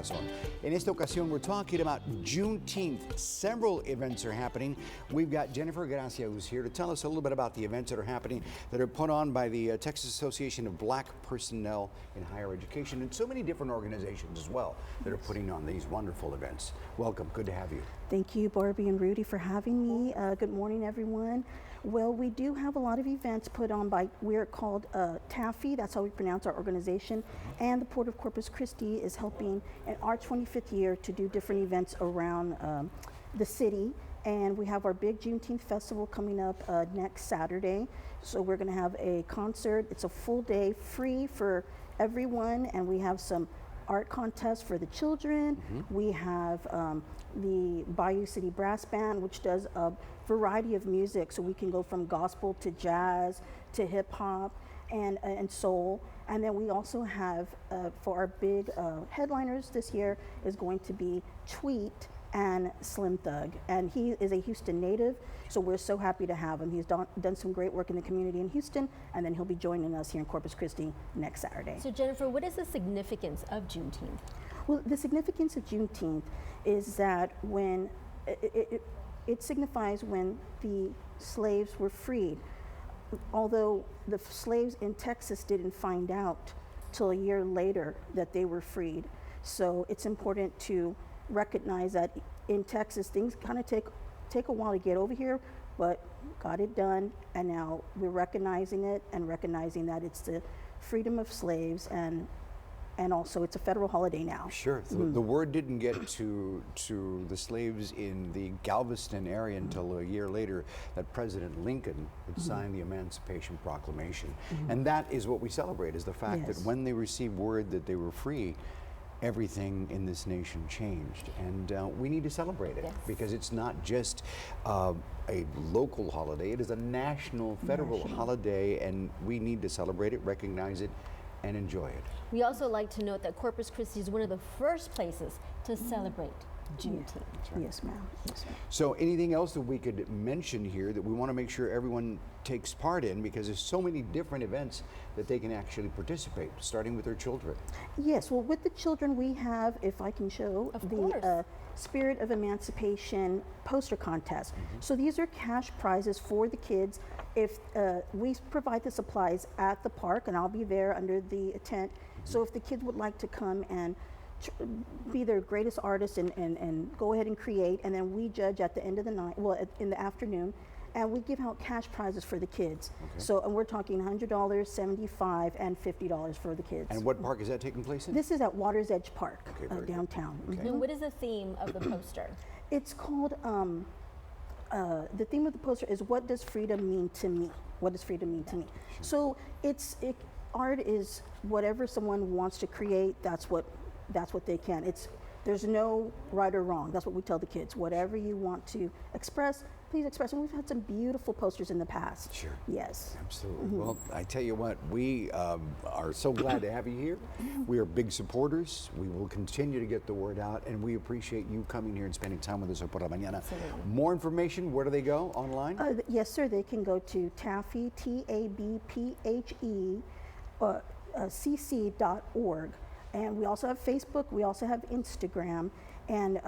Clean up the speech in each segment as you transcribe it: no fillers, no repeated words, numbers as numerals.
corazón. En esta ocasión, we're talking about Juneteenth. Several events are happening. We've got Jennifer Gracia, who's here to tell us a little bit about the events that are happening that are put on by the Texas Association of Black Personnel in Higher Education and so many different organizations as well that are putting on these wonderful events. Welcome. Good to have you. Thank you, Barbie and Rudy, for having me. Good morning, everyone. Well, we do have a lot of events put on by, we're called TABPHE, that's how we pronounce our organization, and the Port of Corpus Christi is helping in our 25th year to do different events around the city. And we have our big Juneteenth festival coming up next Saturday. So we're gonna have a concert. It's a full day, free for everyone, and we have some art contests for the children. We have the Bayou City Brass Band, which does a variety of music, so we can go from gospel to jazz to hip hop and soul. And then we also have, for our big headliners this year, is going to be Tweet and Slim Thug. And he is a Houston native, so we're so happy to have him. He's done some great work in the community in Houston, and then he'll be joining us here in Corpus Christi next Saturday. So Jennifer, what is the significance of Juneteenth? Well, the significance of Juneteenth is that when it signifies when the slaves were freed. Although the slaves in Texas didn't find out till a year later that they were freed. So it's important to recognize that in Texas, things kind of take a while to get over here, but got it done, and now we're recognizing it and recognizing that it's the freedom of slaves, and also it's a federal holiday now. Sure. The word didn't get to the slaves in the Galveston area until a year later that President Lincoln had signed the Emancipation Proclamation. And that is what we celebrate, is the fact that when they received word that they were free, everything in this nation changed, and we need to celebrate it because it's not just a local holiday, it is a national, federal holiday, and we need to celebrate it, recognize it, and enjoy it. We also like to note that Corpus Christi is one of the first places to celebrate Juneteenth. Right. Yes, ma'am. Yes, ma'am. So anything else that we could mention here that we want to make sure everyone takes part in, because there's so many different events that they can actually participate, starting with their children? Yes, well, with the children we have, if I can show, the Spirit of Emancipation poster contest. So these are cash prizes for the kids. If we provide the supplies at the park, and I'll be there under the tent. So if the kids would like to come and be their greatest artist and go ahead and create, and then we judge at the end of the night, well, in the afternoon, and we give out cash prizes for the kids. So, and we're talking $100, $75, and $50 for the kids. And what park is that taking place in? This is at Water's Edge Park, downtown. And what is the theme of the poster? It's called, the theme of the poster is, what does freedom mean to me? What does freedom mean to me? So art is whatever someone wants to create, that's what they can. There's no right or wrong. That's what we tell the kids. Whatever you want to express, please express. And we've had some beautiful posters in the past. Sure. Yes. Absolutely. Well, I tell you what, we are so glad to have you here. We are big supporters. We will continue to get the word out, and we appreciate you coming here and spending time with us por la mañana. Absolutely. More information, where do they go online? Yes, sir. They can go to TABPHE, TABPHE, cc.org. And we also have Facebook, we also have Instagram, and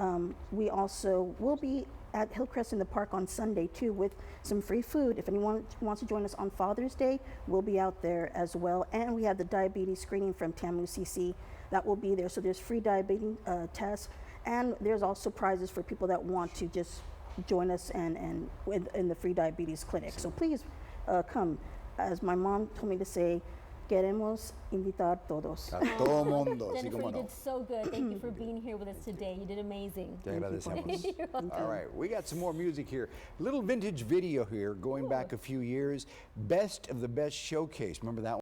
we also will be at Hillcrest in the park on Sunday too with some free food. If anyone wants to join us on Father's Day, we'll be out there as well. And we have the diabetes screening from TAMU CC that will be there. So there's free diabetes tests, and there's also prizes for people that want to just join us and in the free diabetes clinic. So please come. As my mom told me to say, queremos invitar todos. A todo mundo. Jennifer, you did so good. Thank you for being here with us today. You did amazing. Te agradecemos. All right, we got some more music here. Little vintage video here going back a few years. Best of the Best Showcase. Remember that one?